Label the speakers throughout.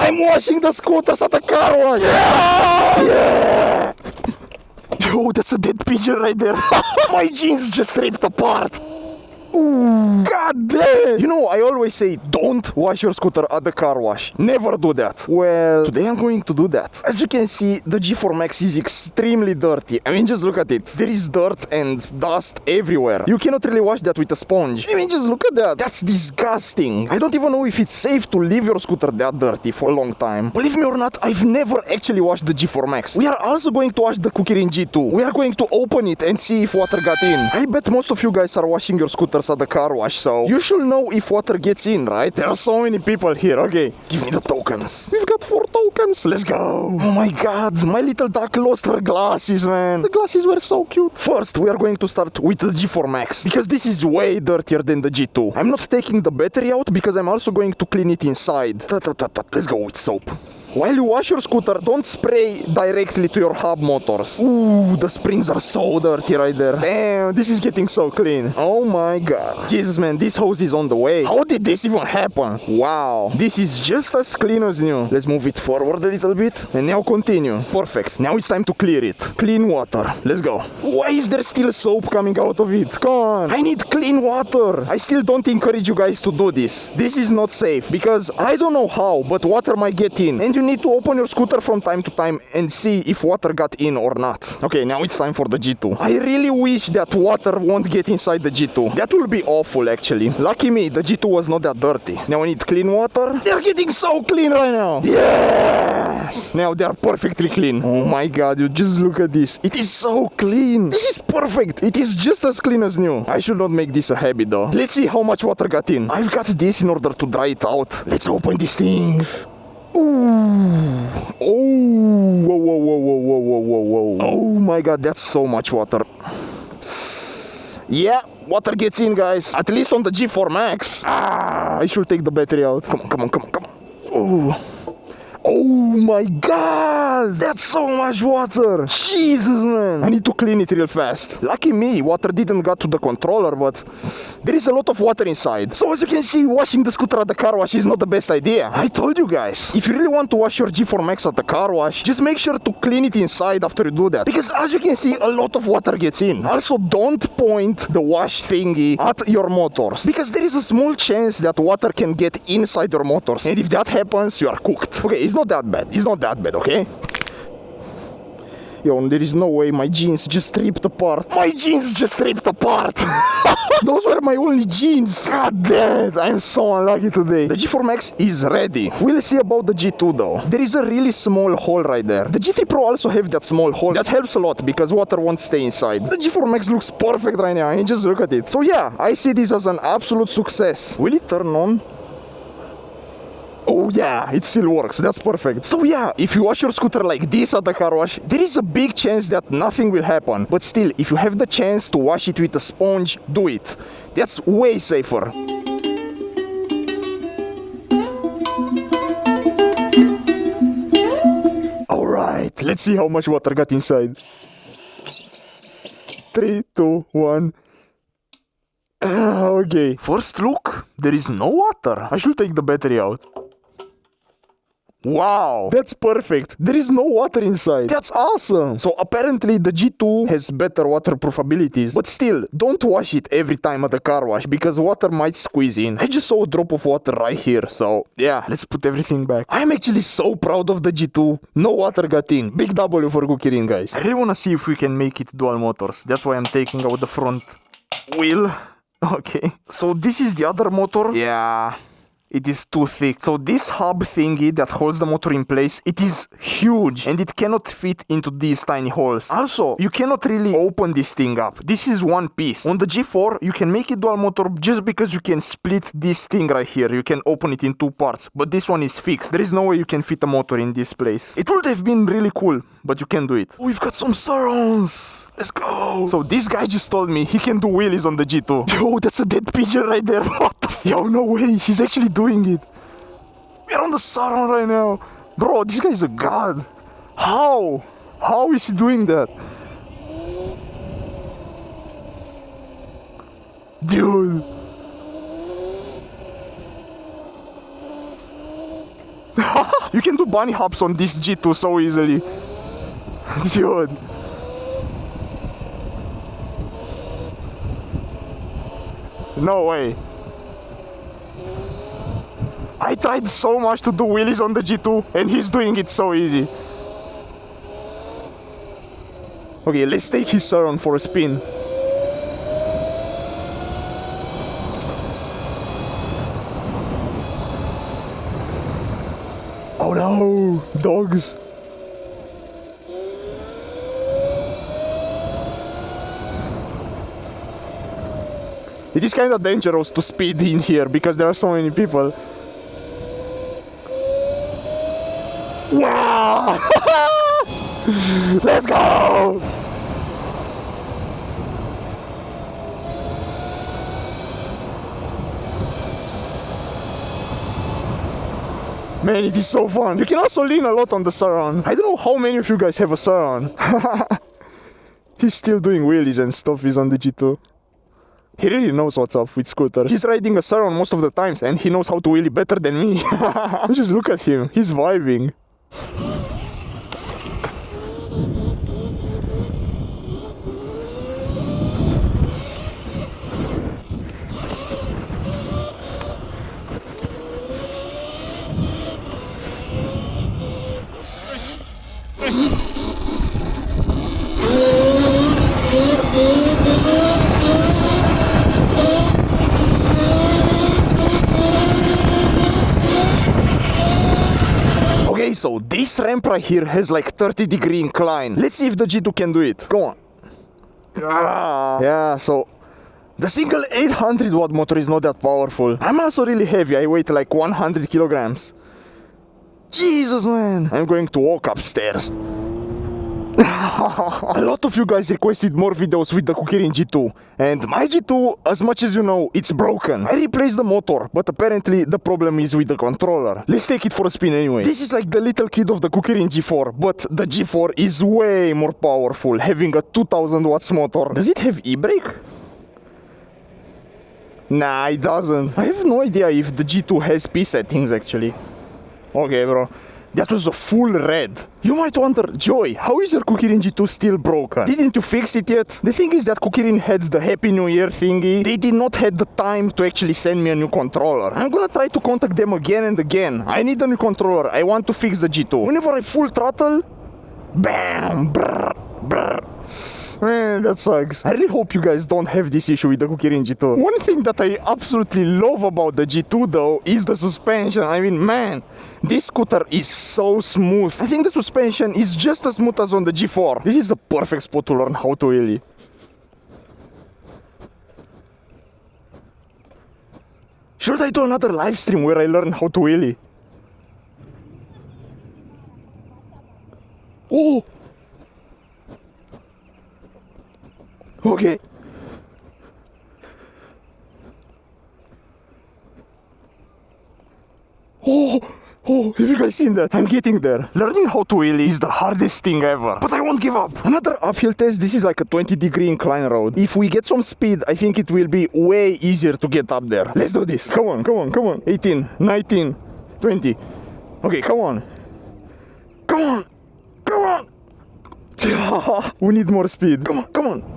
Speaker 1: I'm washing the scooters at the car wash. Yeah. Yo, that's a dead pigeon right there. My jeans just ripped apart. God damn! You know, I always say don't wash your scooter at the car wash. Never do that. Well, today I'm going to do that. As you can see, the G4 Max is extremely dirty. I mean, just look at it. There is dirt and dust everywhere. You cannot really wash that with a sponge. I mean, just look at that. That's disgusting. I don't even know if it's safe to leave your scooter that dirty for a long time. Believe me or not, I've never actually washed the G4 Max. We are also going to wash the Kukirin G2. We are going to open it and see if water got in. I bet most of you guys are washing your scooters at the car wash, so you should know if water gets in, right? There are so many people here. Okay, give me the tokens. We've got 4 tokens. Let's go. Oh my god, my little duck lost her glasses, man. The glasses were so cute. First, we are going to start with the G4 Max because this is way dirtier than the G2. I'm not taking the battery out because I'm also going to clean it inside. Let's go with soap. While you wash your scooter, don't spray directly to your hub motors. Ooh, the springs are so dirty right there. Damn, this is getting so clean. Oh my god. Jesus, man, this hose is on the way. How did this even happen? Wow, this is just as clean as new. Let's move it forward a little bit and now continue. Perfect. Now it's time to clear it. Clean water. Let's go. Why is there still soap coming out of it? Come on. I need clean water. I still don't encourage you guys to do this. This is not safe because I don't know how, but water might get in. And you need to open your scooter from time to time and see if water got in or not. Okay, now it's time for the G2. I really wish that water won't get inside the G2. That will be awful, actually. Lucky me, the G2 was not that dirty. Now I need clean water. They're getting so clean right now. Yes! Now they are perfectly clean. Oh my god, you just look at this. It is so clean. This is perfect. It is just as clean as new. I should not make this a habit though. Let's see how much water got in. I've got this in order to dry it out. Let's open this thing. Ooh. Oh, whoa. Oh my god, that's so much water. Yeah, water gets in, guys. At least on the G4 Max. I should take the battery out. Come on. Oh my god, that's so much water. Jesus, man. I need to clean it real fast. Lucky me, water didn't get to the controller, but there is a lot of water inside. So as you can see, washing the scooter at the car wash is not the best idea. I told you guys, if you really want to wash your G4 Max at the car wash, just make sure to clean it inside after you do that. Because as you can see, a lot of water gets in. Also, don't point the wash thingy at your motors, because there is a small chance that water can get inside your motors. And if that happens, you are cooked. Okay, it's not that bad. It's not that bad, okay? Yo, there is no way my jeans just ripped apart. My jeans just ripped apart. Those were my only jeans. God damn it, I'm so unlucky today. The G4 Max is ready. We'll see about the G2 though. There is a really small hole right there. The G3 Pro also have that small hole. That helps a lot because water won't stay inside. The G4 Max looks perfect right now. I mean, just look at it. So yeah, I see this as an absolute success. Will it turn on? Oh yeah, it still works. That's perfect. So yeah, if you wash your scooter like this at the car wash, there is a big chance that nothing will happen. But still, if you have the chance to wash it with a sponge, do it. That's way safer. Alright, let's see how much water got inside. 3, 2, 1. Okay. First look, there is no water. I should take the battery out. Wow, that's perfect. There is no water inside. That's awesome. So apparently the G2 has better waterproof abilities, but still, don't wash it every time at the car wash because water might squeeze in. I just saw a drop of water right here, so yeah, let's put everything back. I'm actually so proud of the G2. No water got in. Big W for Kukirin, guys. I really want to see if we can make it dual motors. That's why I'm taking out the front wheel. Okay, so this is the other motor. Yeah, it is too thick. So this hub thingy that holds the motor in place, it is huge and it cannot fit into these tiny holes. Also, you cannot really open this thing up. This is one piece. On the G4, you can make it dual motor just because you can split this thing right here. You can open it in 2 parts, but this one is fixed. There is no way you can fit a motor in this place. It would have been really cool, but you can do it. Oh, we've got some Surrons. Let's go. So this guy just told me he can do wheelies on the G2. Yo, that's a dead pigeon right there. What the f? Yo, no way. She's actually doing it. We're on the Surron right now. Bro, this guy is a god. How? How is he doing that? Dude. You can do bunny hops on this G2 so easily. Dude. No way. I tried so much to do wheelies on the G2 and he's doing it so easy. Okay, let's take his Surron for a spin. Oh no, dogs. It is kind of dangerous to speed in here because there are so many people. Wow! Let's go! Man, it is so fun. You can also lean a lot on the Surron. I don't know how many of you guys have a Surron. He's still doing wheelies and stuff. He's on the G2. He really knows what's up with scooter. He's riding a Surron most of the times and he knows how to wheelie better than me. Just look at him. He's vibing. Okay, so this ramp right here has like 30-degree incline. Let's see if the G2 can do it. Go on. Yeah, so the single 800 watt motor is not that powerful. I'm also really heavy. I weigh like 100 kilograms. Jesus, man. I'm going to walk upstairs. A lot of you guys requested more videos with the Kukirin G2, and my G2, as much as you know, it's broken. I replaced the motor, but apparently the problem is with the controller. Let's take it for a spin anyway. This is like the little kid of the Kukirin G4, but the G4 is way more powerful, having a 2000 watts motor. Does it have e-brake? Nah, it doesn't. I have no idea if the G2 has P settings actually. Okay, bro. That was a full red. You might wonder, Joy, how is your Kukirin G2 still broken? Didn't you fix it yet? The thing is that Kukirin had the Happy New Year thingy. They did not have the time to actually send me a new controller. I'm gonna try to contact them again and again. I need a new controller. I want to fix the G2. Whenever I full throttle, bam, brr, brr. Man, that sucks. I really hope you guys don't have this issue with the Kukirin G2. One thing that I absolutely love about the G2 though is the suspension. I mean, man, this scooter is so smooth. I think the suspension is just as smooth as on the G4. This is the perfect spot to learn how to wheelie. Should I do another live stream where I learn how to wheelie? Oh! Okay. Oh, have you guys seen that? I'm getting there. Learning how to wheelie is the hardest thing ever. But I won't give up. Another uphill test. This is like a 20-degree incline road. If we get some speed, I think it will be way easier to get up there. Let's do this. Come on, come on, come on. 18, 19, 20. Okay, come on. Come on. Come on. We need more speed. Come on, come on.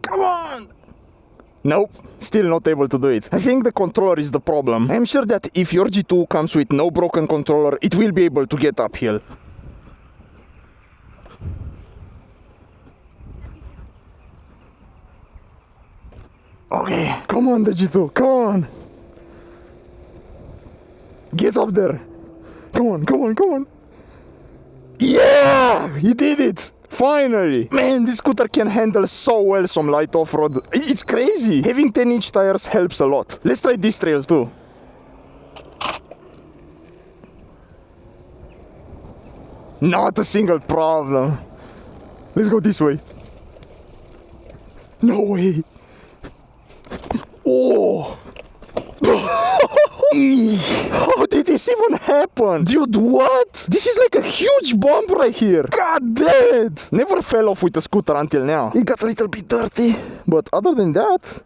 Speaker 1: Come on! Nope, still not able to do it. I think the controller is the problem. I'm sure that if your G2 comes with no broken controller, it will be able to get uphill. Okay, come on the G2, come on! Get up there! Come on, come on, come on! Yeah! He did it! Finally! Man, this scooter can handle so well some light off-road. It's crazy! Having 10-inch tires helps a lot. Let's try this trail too. Not a single problem. Let's go this way. No way! Oh! How did this even happen? Dude, what? This is like a huge bump right here. God damn it. Never fell off with a scooter until now. It got a little bit dirty, but other than that,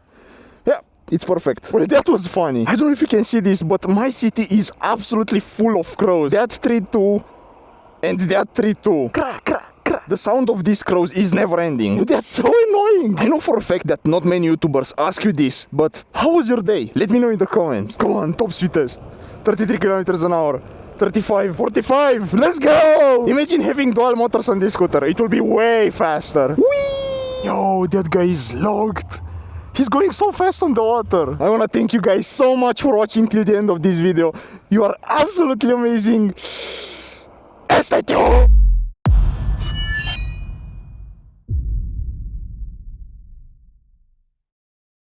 Speaker 1: yeah, It's perfect. Well, that was funny. I don't know if you can see this, but my city is absolutely full of crows. That tree too, and that tree too. Crack, crack, crack. The sound of these crows is never ending. That's so annoying. I know for a fact that not many YouTubers ask you this, but how was your day? Let me know in the comments. Come on, top speed test. 33 kilometers an hour. 35, 45, let's go! Imagine having dual motors on this scooter. It will be way faster. Whee! Yo, that guy is locked. He's going so fast on the water. I wanna thank you guys so much for watching till the end of this video. You are absolutely amazing. Stay tuned!